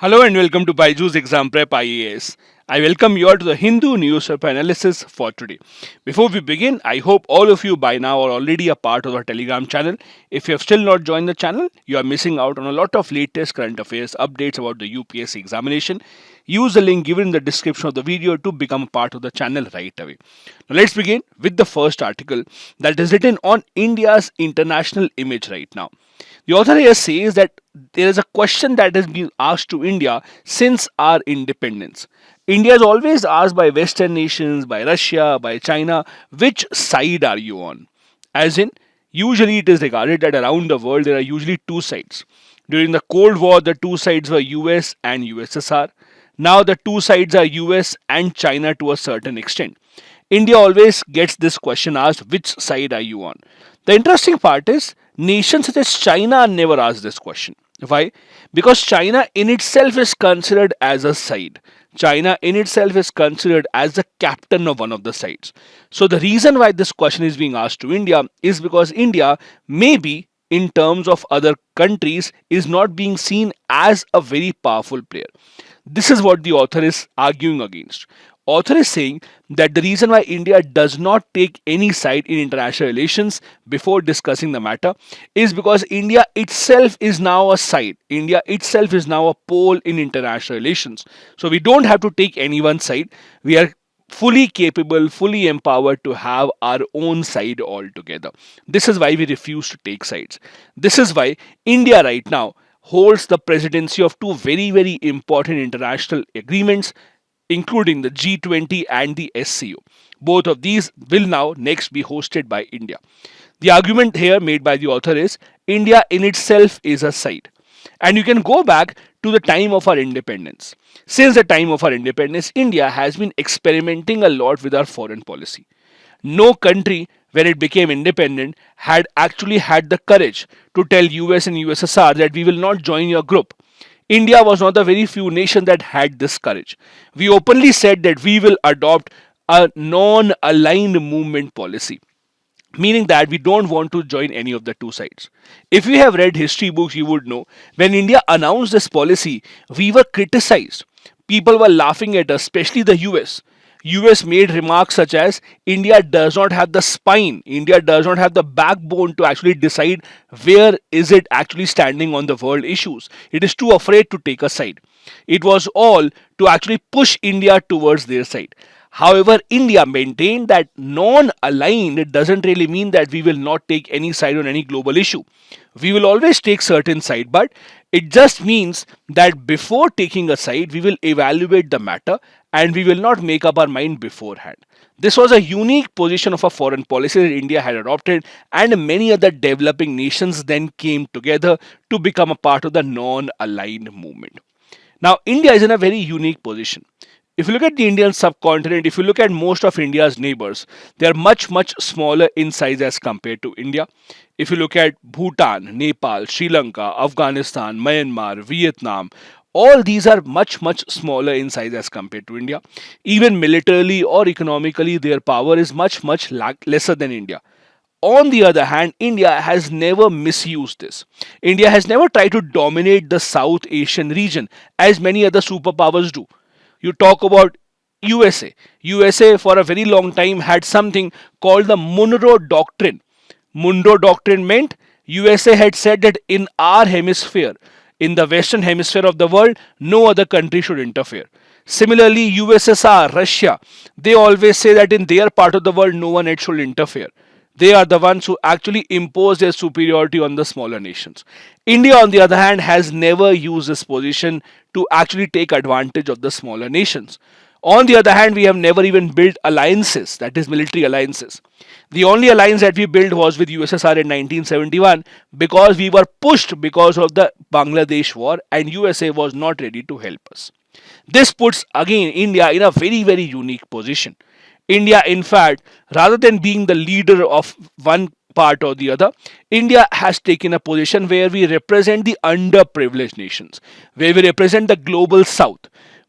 Hello and welcome to Byjus Exam Prep IAS. I welcome you all to the Hindu newspaper analysis for today. Before we begin, I hope all of you by now are already a part of our Telegram channel. If you have still not joined the channel, you are missing out on a lot of latest current affairs updates about the UPSC examination. Use the link given in the description of the video to become a part of the channel right away. Now let's begin with the first article that is written on India's international image right now. The author here says that there is a question that has been asked to India since our independence. India is always asked by Western nations, by Russia, by China, which side are you on? As in, usually it is regarded that around the world there are usually two sides. During the Cold War, the two sides were US and USSR. Now the two sides are US and China to a certain extent. India always gets this question asked, which side are you on? The interesting part is, nations such as China are never asked this question. Why? Because China in itself is considered as a side. China in itself is considered as the captain of one of the sides. So the reason why this question is being asked to India is because India maybe in terms of other countries is not being seen as a very powerful player. This is what the author is arguing against. Author is saying that the reason why India does not take any side in international relations before discussing the matter is because India itself is now a side. India itself is now a pole in international relations. So we don't have to take anyone's side. We are fully capable, fully empowered to have our own side altogether. This is why we refuse to take sides. This is why India right now holds the presidency of two very important international agreements, including the G20 and the SCO. Both of these will now next be hosted by India. The argument here made by the author is India in itself is a side. And you can go back to the time of our independence. Since the time of our independence, India has been experimenting a lot with our foreign policy. No country, when it became independent, had actually had the courage to tell US and USSR that we will not join your group. India was one of the very few nations that had this courage. We openly said that we will adopt a non-aligned movement policy, meaning that we don't want to join any of the two sides. If you have read history books, you would know when India announced this policy, we were criticized. People were laughing at us, especially the US. US made remarks such as India does not have the spine, India does not have the backbone to actually decide where is it actually standing on the world issues. It is too afraid to take a side. It was all to actually push India towards their side. However, India maintained that non-aligned doesn't really mean that we will not take any side on any global issue. We will always take certain side, but it just means that before taking a side, we will evaluate the matter and we will not make up our mind beforehand. This was a unique position of a foreign policy that India had adopted, and many other developing nations then came together to become a part of the non-aligned movement. Now, India is in a very unique position. If you look at the Indian subcontinent, if you look at most of India's neighbors, they are much smaller in size as compared to India. If you look at Bhutan, Nepal, Sri Lanka, Afghanistan, Myanmar, Vietnam, all these are much smaller in size as compared to India. Even militarily or economically, their power is much lesser than India. On the other hand, India has never misused this. India has never tried to dominate the South Asian region as many other superpowers do. You talk about USA. USA for a very long time had something called the Monroe Doctrine. Monroe Doctrine meant USA had said that in our hemisphere, in the western hemisphere of the world, no other country should interfere. Similarly, USSR, Russia, they always say that in their part of the world, no one else should interfere. They are the ones who actually impose their superiority on the smaller nations. India, on the other hand, has never used this position to actually take advantage of the smaller nations. On the other hand, we have never even built alliances, that is military alliances. The only alliance that we built was with USSR in 1971 because we were pushed because of the Bangladesh war and USA was not ready to help us. This puts again India in a very unique position. India, in fact, rather than being the leader of one part or the other, India has taken a position where we represent the underprivileged nations, where we represent the global south,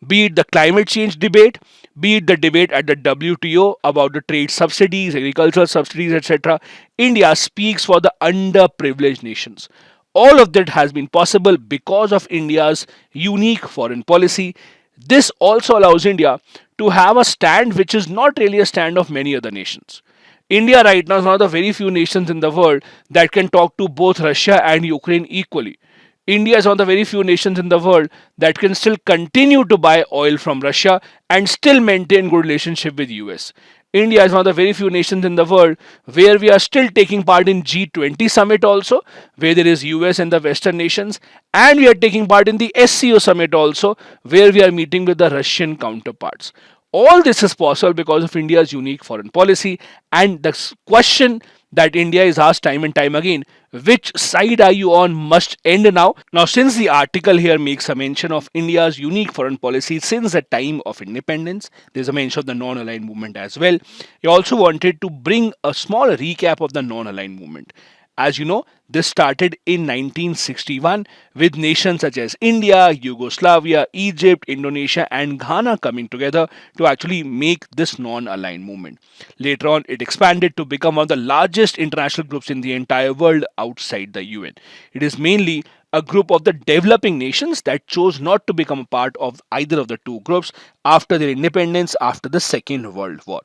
be it the climate change debate, be it the debate at the WTO about the trade subsidies, agricultural subsidies, etc. India speaks for the underprivileged nations. All of that has been possible because of India's unique foreign policy. This also allows India to have a stand which is not really a stand of many other nations. India right now is one of the very few nations in the world that can talk to both Russia and Ukraine equally. India is one of the very few nations in the world that can still continue to buy oil from Russia and still maintain good relationship with US. India is one of the very few nations in the world where we are still taking part in G20 summit also, where there is US and the Western nations, and we are taking part in the SCO summit also, where we are meeting with the Russian counterparts. All this is possible because of India's unique foreign policy, and the question that India is asked time and time again, which side are you on, must end now. Now, since the article here makes a mention of India's unique foreign policy since the time of independence, there's a mention of the non-aligned movement as well. He also wanted to bring a small recap of the non-aligned movement. As you know, this started in 1961 with nations such as India, Yugoslavia, Egypt, Indonesia, and Ghana coming together to actually make this non aligned movement. Later on, it expanded to become one of the largest international groups in the entire world outside the UN. It is mainly a group of the developing nations that chose not to become a part of either of the two groups after their independence after the Second World War.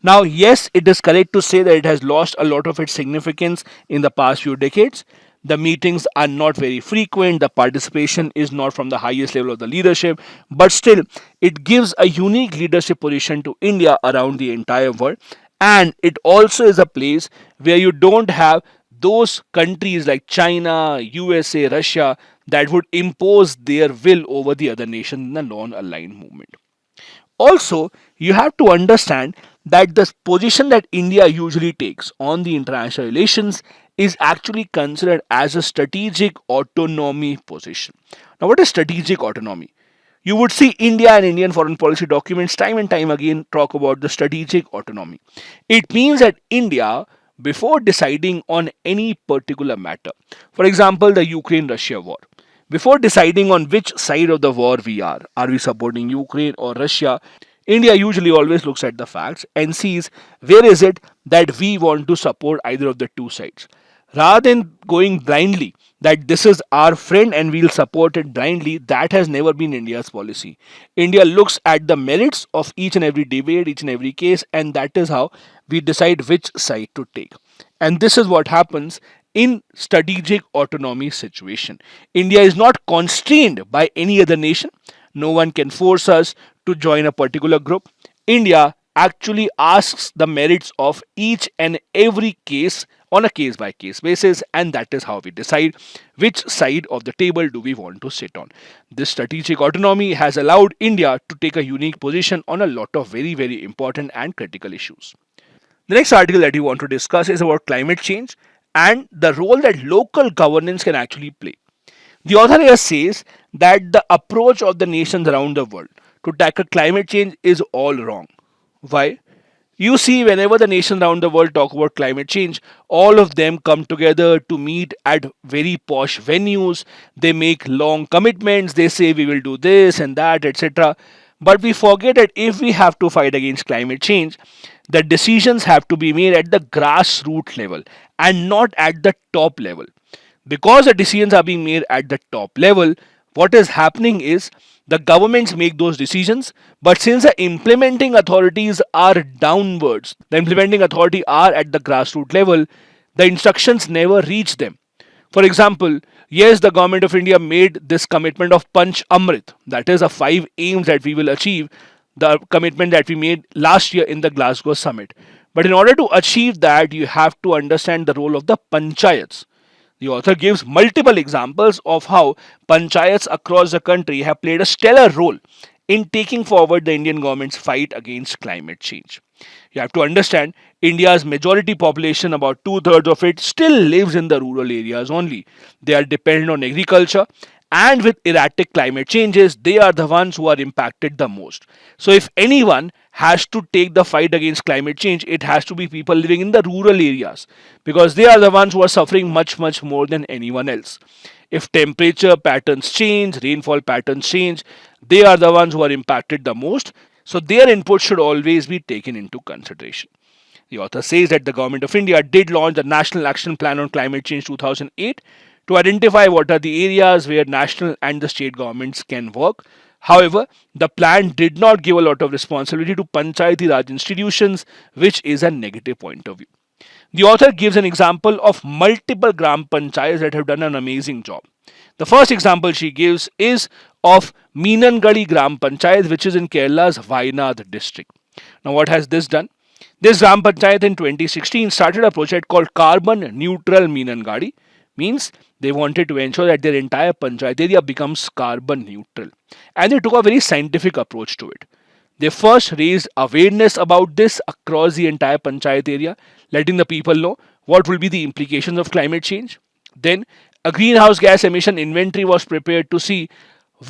Now, yes, it is correct to say that it has lost a lot of its significance in the past few decades. The meetings are not very frequent, the participation is not from the highest level of the leadership, but still, it gives a unique leadership position to India around the entire world. And it also is a place where you don't have those countries like China, USA, Russia that would impose their will over the other nations in the non aligned movement. Also, you have to understand that the position that India usually takes on the international relations is actually considered as a strategic autonomy position. Now, what is strategic autonomy? You would see India and Indian foreign policy documents time and time again talk about the strategic autonomy. It means that India, before deciding on any particular matter, for example, the Ukraine Russia war, before deciding on which side of the war we are we supporting Ukraine or Russia, India usually always looks at the facts and sees where is it that we want to support either of the two sides. Rather than going blindly that this is our friend and we'll support it blindly, that has never been India's policy. India looks at the merits of each and every debate, each and every case, and that is how we decide which side to take. And this is what happens in strategic autonomy situation. India is not constrained by any other nation. No one can force us to join a particular group. India actually asks the merits of each and every case on a case by case basis, and that is how we decide which side of the table do we want to sit on. This strategic autonomy has allowed India to take a unique position on a lot of very important and critical issues. The next article that we want to discuss is about climate change and the role that local governance can actually play. The author here says that the approach of the nations around the world to tackle climate change is all wrong. Why? You see, whenever the nations around the world talk about climate change, all of them come together to meet at very posh venues. They make long commitments. They say we will do this and that, etc. But we forget that if we have to fight against climate change, the decisions have to be made at the grassroots level and not at the top level. Because the decisions are being made at the top level, what is happening is the governments make those decisions, but since the implementing authorities are downwards, the implementing authority are at the grassroots level, the instructions never reach them. For example, yes, the government of India made this commitment of Panch Amrit, that is the 5 aims that we will achieve, the commitment that we made last year in the Glasgow summit. But in order to achieve that, you have to understand the role of the panchayats. The author gives multiple examples of how panchayats across the country have played a stellar role in taking forward the Indian government's fight against climate change. You have to understand India's majority population, about 2/3 of it, still lives in the rural areas only. They are dependent on agriculture, and with erratic climate changes, they are the ones who are impacted the most. So, if anyone has to take the fight against climate change, it has to be people living in the rural areas because they are the ones who are suffering much more than anyone else. If temperature patterns change, rainfall patterns change, they are the ones who are impacted the most. So, their input should always be taken into consideration. The author says that the government of India did launch the National Action Plan on Climate Change 2008 to identify what are the areas where national and the state governments can work. However, the plan did not give a lot of responsibility to Panchayati Raj institutions, which is a negative point of view. The author gives an example of multiple Gram Panchayats that have done an amazing job. The first example she gives is of Meenangadi Gram Panchayat, which is in Kerala's Wayanad district. Now, what has this done? This Gram Panchayat in 2016 started a project called Carbon Neutral Meenangadi. Means they wanted to ensure that their entire Panchayat area becomes carbon neutral. And they took a very scientific approach to it. They first raised awareness about this across the entire Panchayat area, letting the people know what will be the implications of climate change. Then a greenhouse gas emission inventory was prepared to see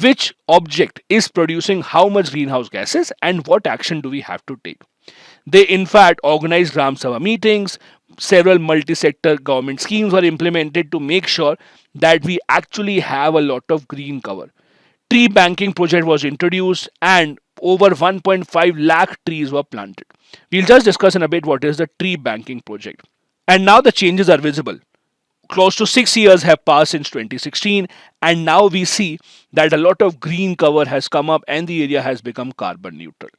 which object is producing how much greenhouse gases and what action do we have to take. They in fact organized Gram Sabha meetings. Several multi-sector government schemes were implemented to make sure that we actually have a lot of green cover. Tree banking project was introduced and over 1.5 lakh trees were planted. We'll just discuss in a bit what is the tree banking project. And now the changes are visible. Close to 6 years have passed since 2016, and now we see that a lot of green cover has come up and the area has become carbon neutral.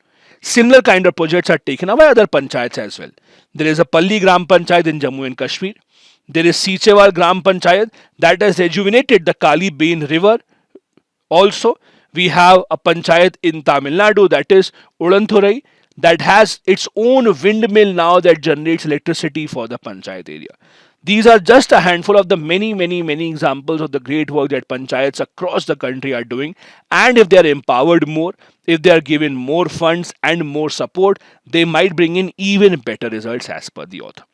Similar kind of projects are taken up by other panchayats as well. There is a Palli Gram Panchayat in Jammu and Kashmir. There is Sichewal Gram Panchayat that has rejuvenated the Kali Bain river. Also, we have a panchayat in Tamil Nadu, that is Udanthurai, that has its own windmill now that generates electricity for the panchayat area. These are just a handful of the many examples of the great work that panchayats across the country are doing. And if they are empowered more, if they are given more funds and more support, they might bring in even better results as per the author.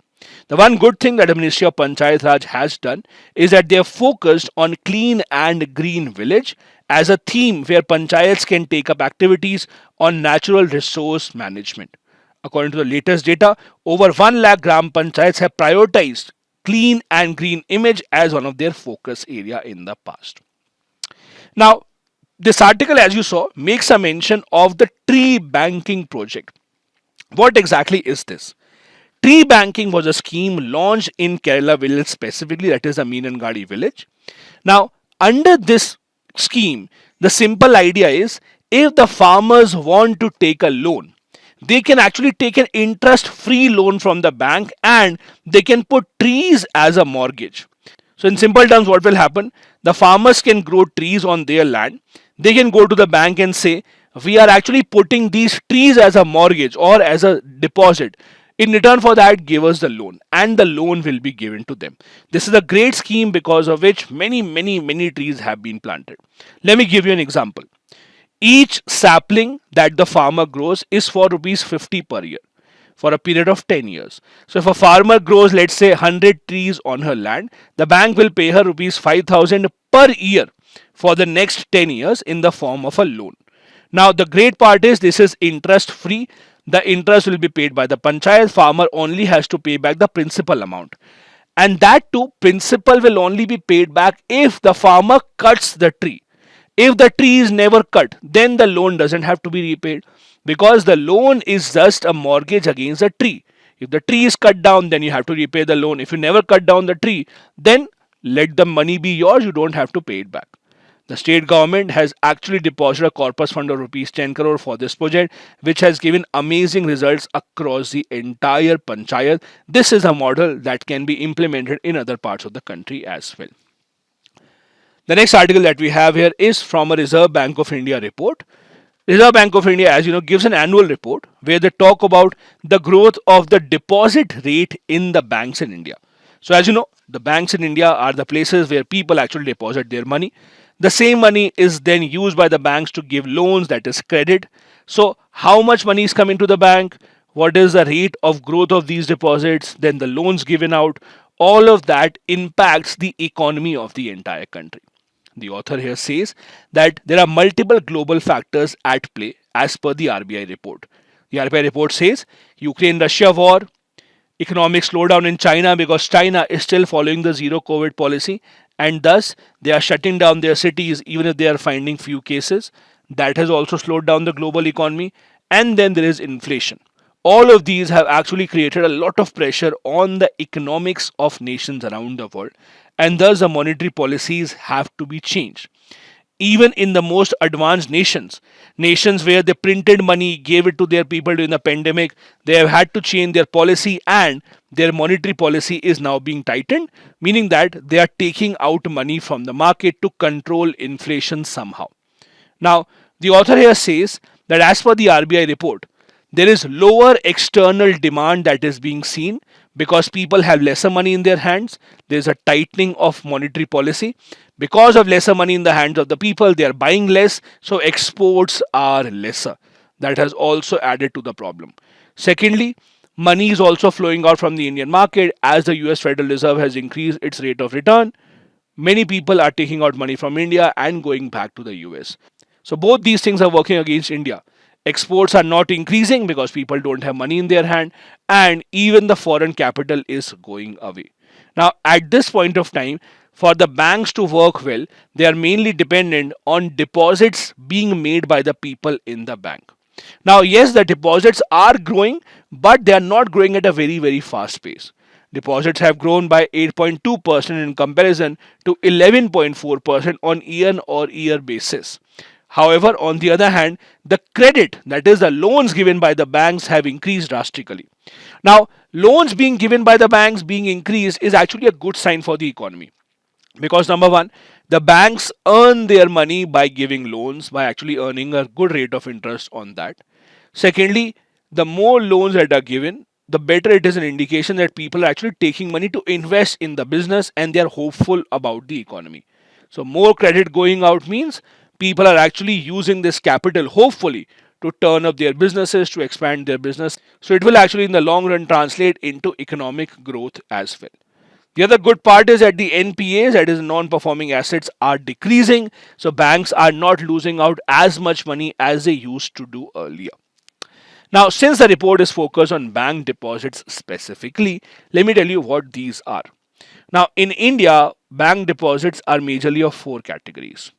The one good thing that the Ministry of Panchayat Raj has done is that they have focused on clean and green village as a theme where panchayats can take up activities on natural resource management. According to the latest data, over 1 lakh Gram Panchayats have prioritized clean and green image as one of their focus area in the past. Now, this article, as you saw, makes a mention of the tree banking project. What exactly is this? Tree banking was a scheme launched in Kerala village specifically, that is the Meenangadi village. Now, under this scheme, the simple idea is if the farmers want to take a loan, they can actually take an interest-free loan from the bank and they can put trees as a mortgage. So in simple terms, what will happen? The farmers can grow trees on their land. They can go to the bank and say, we are actually putting these trees as a mortgage or as a deposit. In return for that, give us the loan, and the loan will be given to them. This is a great scheme because of which many trees have been planted. Let me give you an example. Each sapling that the farmer grows is for rupees 50 per year for a period of 10 years. So if a farmer grows, let's say 100 trees on her land, the bank will pay her rupees 5,000 per year for the next 10 years in the form of a loan. Now the great part is this is interest free. The interest will be paid by the panchayat. Farmer only has to pay back the principal amount. And that too, principal will only be paid back if the farmer cuts the tree. If the tree is never cut, then the loan doesn't have to be repaid because the loan is just a mortgage against the tree. If the tree is cut down, then you have to repay the loan. If you never cut down the tree, then let the money be yours. You don't have to pay it back. The state government has actually deposited a corpus fund of rupees 10 crore for this project, which has given amazing results across the entire panchayat. This is a model that can be implemented in other parts of the country as well. The next article that we have here is from a Reserve Bank of India report. Reserve Bank of India, as you know, gives an annual report where they talk about the growth of the deposit rate in the banks in India. So as you know, the banks in India are the places where people actually deposit their money. The same money is then used by the banks to give loans, that is credit. So how much money is coming to the bank? What is the rate of growth of these deposits? Then the loans given out. All of that impacts the economy of the entire country. The author here says that there are multiple global factors at play as per the RBI report. The RBI report says Ukraine-Russia war, economic slowdown in China because China is still following the zero COVID policy and thus they are shutting down their cities even if they are finding few cases. That has also slowed down the global economy. And then there is inflation. All of these have actually created a lot of pressure on the economics of nations around the world. and thus the monetary policies have to be changed. Even in the most advanced nations where they printed money, gave it to their people during the pandemic, they have had to change their policy, and their monetary policy is now being tightened, meaning that they are taking out money from the market to control inflation somehow. Now, the author here says that as per the RBI report, there is lower external demand that is being seen because people have lesser money in their hands. There is a tightening of monetary policy. Because of lesser money in the hands of the people, they are buying less, so exports are lesser. That has also added to the problem. Secondly, money is also flowing out from the Indian market as the US Federal Reserve has increased its rate of return. Many people are taking out money from India and going back to the US. So both these things are working against India. Exports are not increasing because people don't have money in their hand, and even the foreign capital is going away. Now, at this point of time, for the banks to work well, they are mainly dependent on deposits being made by the people in the bank. Now, yes, the deposits are growing, but they are not growing at a very, very fast pace. Deposits have grown by 8.2% in comparison to 11.4% on year-on-year basis. However, on the other hand, the credit, that is the loans given by the banks, have increased drastically. Now, loans being given by the banks being increased is actually a good sign for the economy. Because number one, the banks earn their money by giving loans, by actually earning a good rate of interest on that. Secondly, the more loans that are given, the better it is an indication that people are actually taking money to invest in the business and they are hopeful about the economy. So more credit going out means people are actually using this capital, hopefully, to turn up their businesses, to expand their business. So it will actually in the long run translate into economic growth as well. The other good part is that the NPAs, that is non-performing assets, are decreasing. So banks are not losing out as much money as they used to do earlier. Now, since the report is focused on bank deposits specifically, let me tell you what these are. Now, in India, bank deposits are majorly of four categories.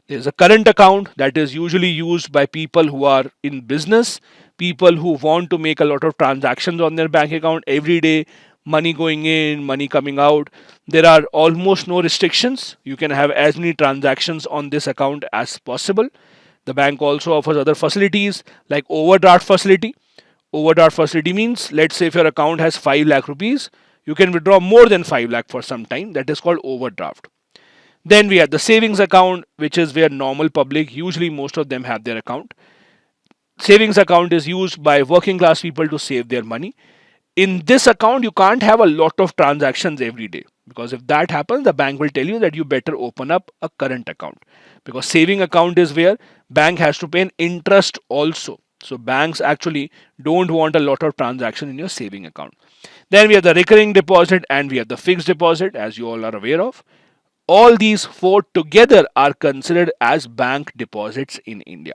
There's a current account that is usually used by people who are in business, people who want to make a lot of transactions on their bank account every day, money going in, money coming out. There are almost no restrictions. You can have as many transactions on this account as possible. The bank also offers other facilities like overdraft facility. Overdraft facility means, let's say if your account has 5 lakh rupees, you can withdraw more than 5 lakh for some time. That is called overdraft. Then we have the savings account, which is where normal public, usually most of them have their account. Savings account is used by working class people to save their money. In this account, you can't have a lot of transactions every day, because if that happens, the bank will tell you that you better open up a current account, because saving account is where bank has to pay an interest also. So banks actually don't want a lot of transaction in your saving account. Then we have the recurring deposit and we have the fixed deposit, as you all are aware of. All these four together are considered as bank deposits in India.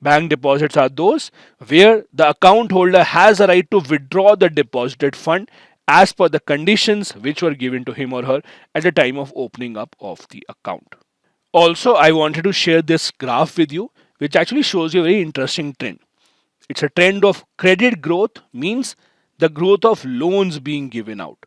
Bank deposits are those where the account holder has a right to withdraw the deposited fund as per the conditions which were given to him or her at the time of opening up of the account. Also, I wanted to share this graph with you, which actually shows you a very interesting trend. It's a trend of credit growth, means the growth of loans being given out.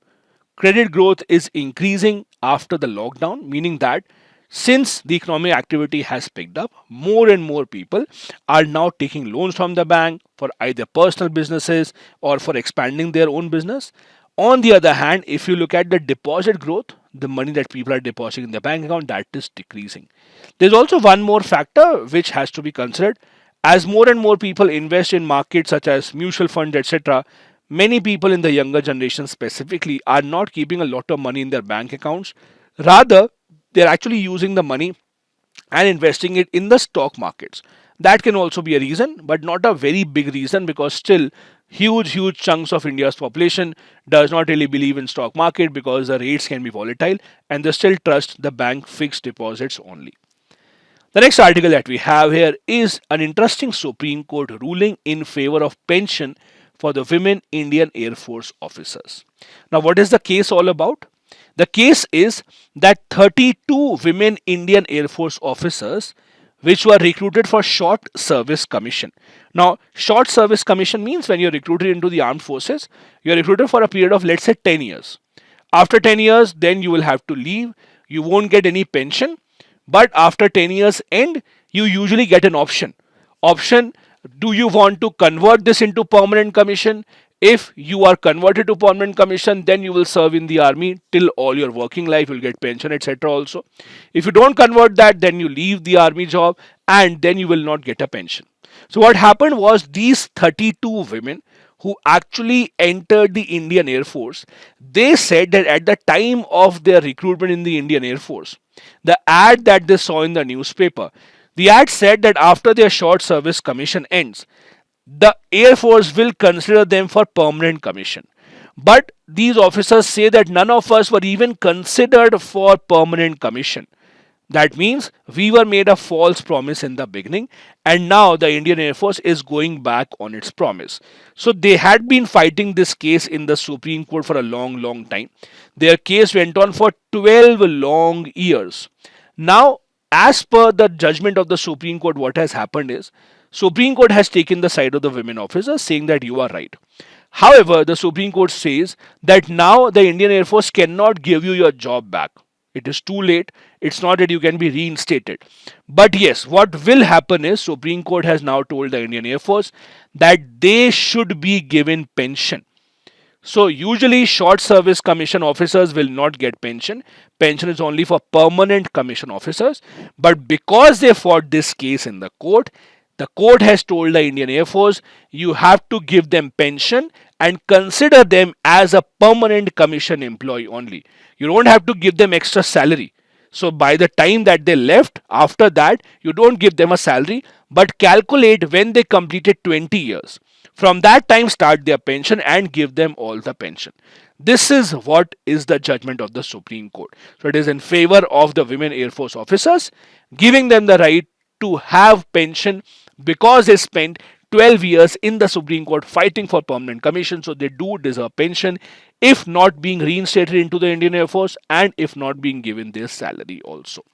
Credit growth is increasing after the lockdown, meaning that since the economic activity has picked up, more and more people are now taking loans from the bank for either personal businesses or for expanding their own business. On the other hand, if you look at the deposit growth, the money that people are depositing in the bank account, that is decreasing. There's also one more factor which has to be considered. As more and more people invest in markets such as mutual funds, etc., many people in the younger generation specifically are not keeping a lot of money in their bank accounts. Rather, they're actually using the money and investing it in the stock markets. That can also be a reason, but not a very big reason, because still huge chunks of India's population does not really believe in stock market because the rates can be volatile and they still trust the bank fixed deposits only. The next article that we have here is an interesting Supreme Court ruling in favor of pension for the women Indian Air Force officers. Now, what is the case all about? The case is that 32 women Indian Air Force officers which were recruited for short service commission. Now, short service commission means when you're recruited into the armed forces, you're recruited for a period of, let's say, 10 years. After 10 years, then you will have to leave. You won't get any pension. But after 10 years end, you usually get an option. Option, do you want to convert this into permanent commission? If you are converted to permanent commission, then you will serve in the army till all your working life, you'll get pension, etc. also. If you don't convert that, then you leave the army job and then you will not get a pension. So what happened was these 32 women who actually entered the Indian Air Force, they said that at the time of their recruitment in the Indian Air Force, the ad that they saw in the newspaper, the ad said that after their short service commission ends, the Air Force will consider them for permanent commission. But these officers say that none of us were even considered for permanent commission. That means we were made a false promise in the beginning, and now the Indian Air Force is going back on its promise. So they had been fighting this case in the Supreme Court for a long time. Their case went on for 12 long years. Now, as per the judgment of the Supreme Court, what has happened is Supreme Court has taken the side of the women officers, saying that you are right. However, the Supreme Court says that now the Indian Air Force cannot give you your job back. It is too late. It's not that you can be reinstated. But yes, what will happen is Supreme Court has now told the Indian Air Force that they should be given pension. So usually short service commission officers will not get pension. Pension is only for permanent commission officers. But because they fought this case in the court has told the Indian Air Force, you have to give them pension and consider them as a permanent commission employee only. You don't have to give them extra salary. So by the time that they left, after that, you don't give them a salary, but calculate when they completed 20 years. From that time, start their pension and give them all the pension. This is what is the judgment of the Supreme Court. So it is in favor of the women Air Force officers, giving them the right to have pension because they spent 12 years in the Supreme Court fighting for permanent commission. So they do deserve pension if not being reinstated into the Indian Air Force and if not being given their salary also.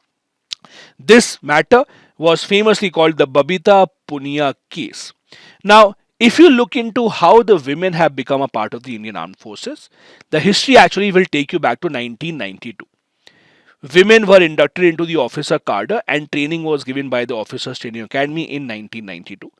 This matter was famously called the Babita Punia case. Now, if you look into how the women have become a part of the Indian Armed Forces, the history actually will take you back to 1992. Women were inducted into the officer cadre and training was given by the Officers Training Academy in 1992.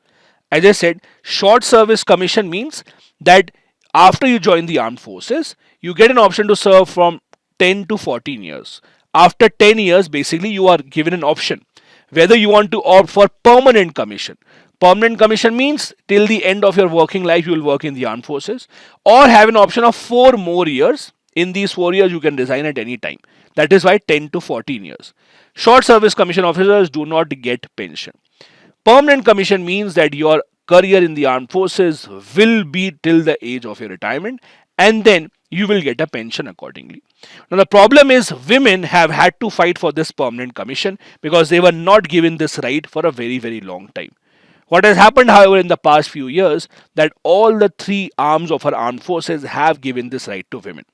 As I said, short service commission means that after you join the armed forces, you get an option to serve from 10 to 14 years. After 10 years, basically, you are given an option whether you want to opt for permanent commission. Permanent commission means till the end of your working life, you will work in the armed forces, or have an option of 4 more years. In these 4 years, you can resign at any time. That is why 10 to 14 years. Short service commission officers do not get pension. Permanent commission means that your career in the armed forces will be till the age of your retirement and then you will get a pension accordingly. Now the problem is women have had to fight for this permanent commission because they were not given this right for a very long time. What has happened, however, in the past few years, that all the 3 arms of our armed forces have given this right to women.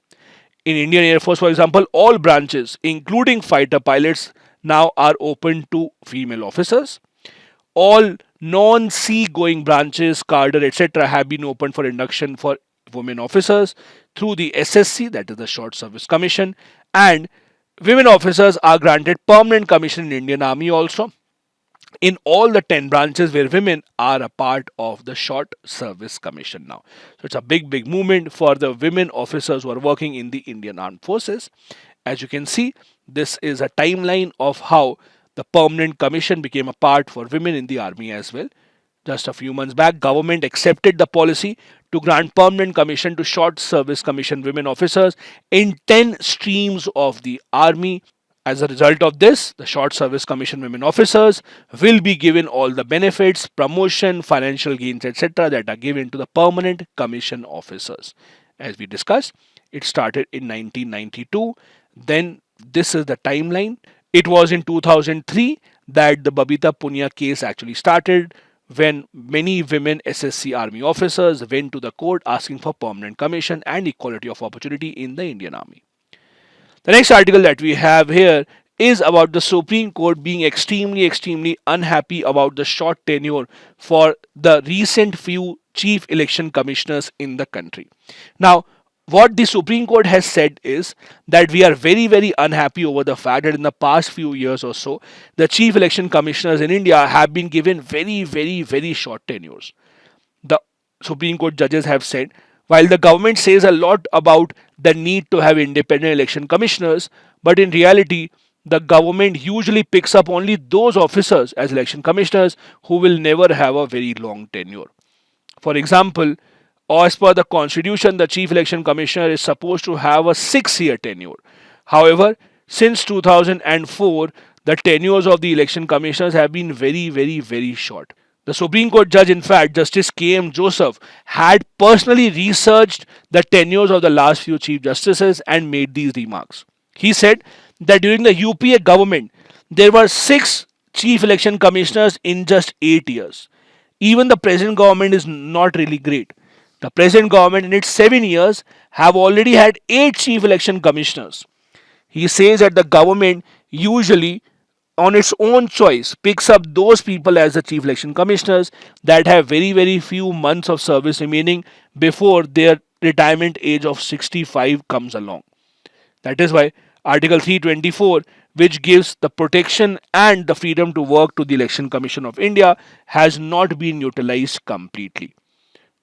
In Indian Air Force, for example, all branches, including fighter pilots, now are open to female officers. All non-sea going branches, cadre, etc. have been opened for induction for women officers through the SSC, that is the Short Service Commission, and women officers are granted permanent commission in Indian Army also in all the 10 branches where women are a part of the Short Service Commission now. So it's a big movement for the women officers who are working in the Indian Armed Forces. As you can see, this is a timeline of how the permanent commission became a part for women in the army as well. Just a few months back, government accepted the policy to grant permanent commission to Short Service Commission women officers in 10 streams of the army. As a result of this, the Short Service Commission women officers will be given all the benefits, promotion, financial gains, etc. that are given to the permanent commission officers. As we discussed, it started in 1992. Then this is the timeline. It was in 2003 that the Babita Punia case actually started, when many women SSC army officers went to the court asking for permanent commission and equality of opportunity in the Indian Army. The next article that we have here is about the Supreme Court being extremely unhappy about the short tenure for the recent few chief election commissioners in the country. Now, what the Supreme Court has said is that we are very, very unhappy over the fact that in the past few years or so, the chief election commissioners in India have been given very, very, very short tenures. The Supreme Court judges have said, while the government says a lot about the need to have independent election commissioners, but in reality, the government usually picks up only those officers as election commissioners who will never have a very long tenure. For example, as per the constitution, the chief election commissioner is supposed to have a 6 year tenure. However, since 2004, the tenures of the election commissioners have been very, very, very short. The Supreme Court judge, in fact, Justice K.M. Joseph, had personally researched the tenures of the last few chief justices and made these remarks. He said that during the UPA government, there were 6 chief election commissioners in just 8 years. Even the present government is not really great. The present government, in its 7 years, have already had 8 chief election commissioners. He says that the government usually, on its own choice, picks up those people as the chief election commissioners that have very, very few months of service remaining before their retirement age of 65 comes along. That is why Article 324, which gives the protection and the freedom to work to the Election Commission of India, has not been utilized completely.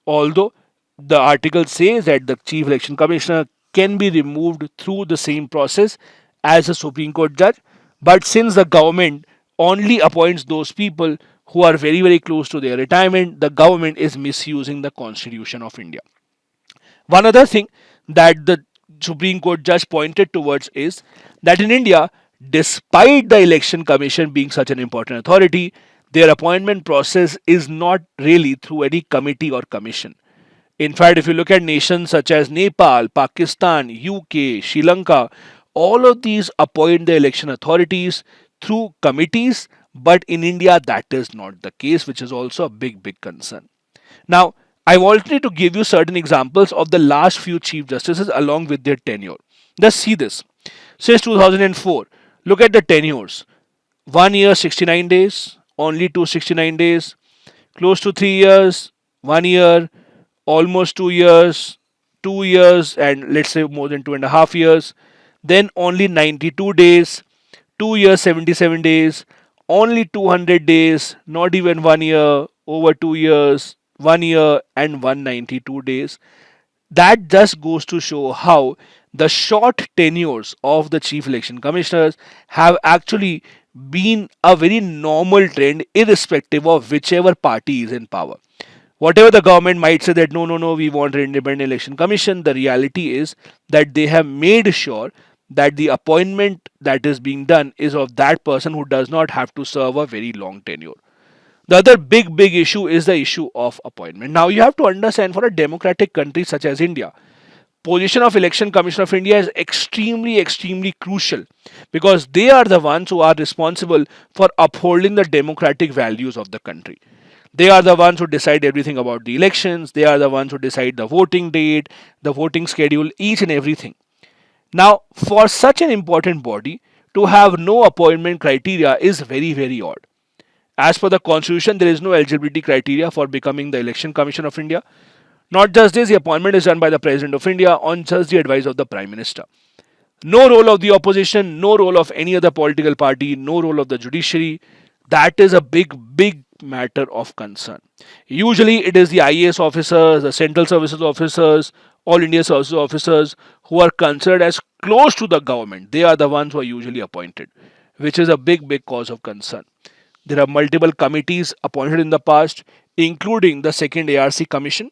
Although the article says that the Chief Election Commissioner can be removed through the same process as a Supreme Court judge, but since the government only appoints those people who are very, very close to their retirement, the government is misusing the Constitution of India. One other thing that the Supreme Court judge pointed towards is that in India, despite the Election Commission being such an important authority, their appointment process is not really through any committee or commission. In fact, if you look at nations such as Nepal, Pakistan, UK, Sri Lanka, all of these appoint the election authorities through committees, but in India that is not the case, which is also a big, big concern. Now, I wanted to give you certain examples of the last few chief justices along with their tenure. Let's see this. Since 2004, look at the tenures. 1 year, 69 days, only 269 days, close to 3 years, 1 year, almost 2 years, 2 years, and let's say more than 2.5 years. Then only 92 days, 2 years, 77 days, only 200 days, not even 1 year, over 2 years, 1 year, and 192 days. That just goes to show how the short tenures of the chief election commissioners have actually been a very normal trend irrespective of whichever party is in power. Whatever the government might say that no, no, no, we want an independent election commission, the reality is that they have made sure that the appointment that is being done is of that person who does not have to serve a very long tenure. The other big, big issue is the issue of appointment. Now, you have to understand, for a democratic country such as India, position of election commission of India is extremely, extremely crucial because they are the ones who are responsible for upholding the democratic values of the country. They are the ones who decide everything about the elections. They are the ones who decide the voting date, the voting schedule, each and everything. Now, for such an important body to have no appointment criteria is very, very odd. As per the constitution, there is no eligibility criteria for becoming the Election Commission of India. Not just this, the appointment is done by the President of India on just the advice of the Prime Minister. No role of the opposition, no role of any other political party, no role of the judiciary. That is a big, big matter of concern. Usually, it is the IAS officers, the Central Services officers, All India Services officers who are considered as close to the government. They are the ones who are usually appointed, which is a big, big cause of concern. There are multiple committees appointed in the past, including the second ARC Commission,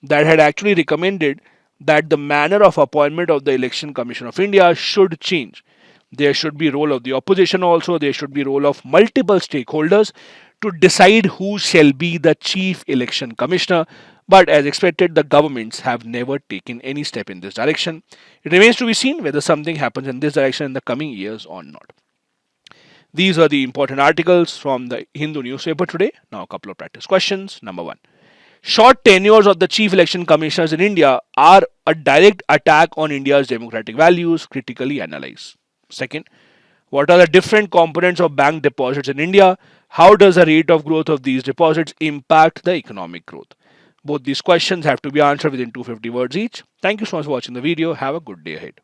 that had actually recommended that the manner of appointment of the Election Commission of India should change. There should be role of the opposition also. There should be role of multiple stakeholders to decide who shall be the chief election commissioner. But as expected, the governments have never taken any step in this direction. It remains to be seen whether something happens in this direction in the coming years or not. These are the important articles from the Hindu newspaper today. Now, a couple of practice questions. Number one. Short tenures of the chief election commissioners in India are a direct attack on India's democratic values. Critically analyze. Second, what are the different components of bank deposits in India? How does the rate of growth of these deposits impact the economic growth? Both these questions have to be answered within 250 words each. Thank you so much for watching the video. Have a good day ahead.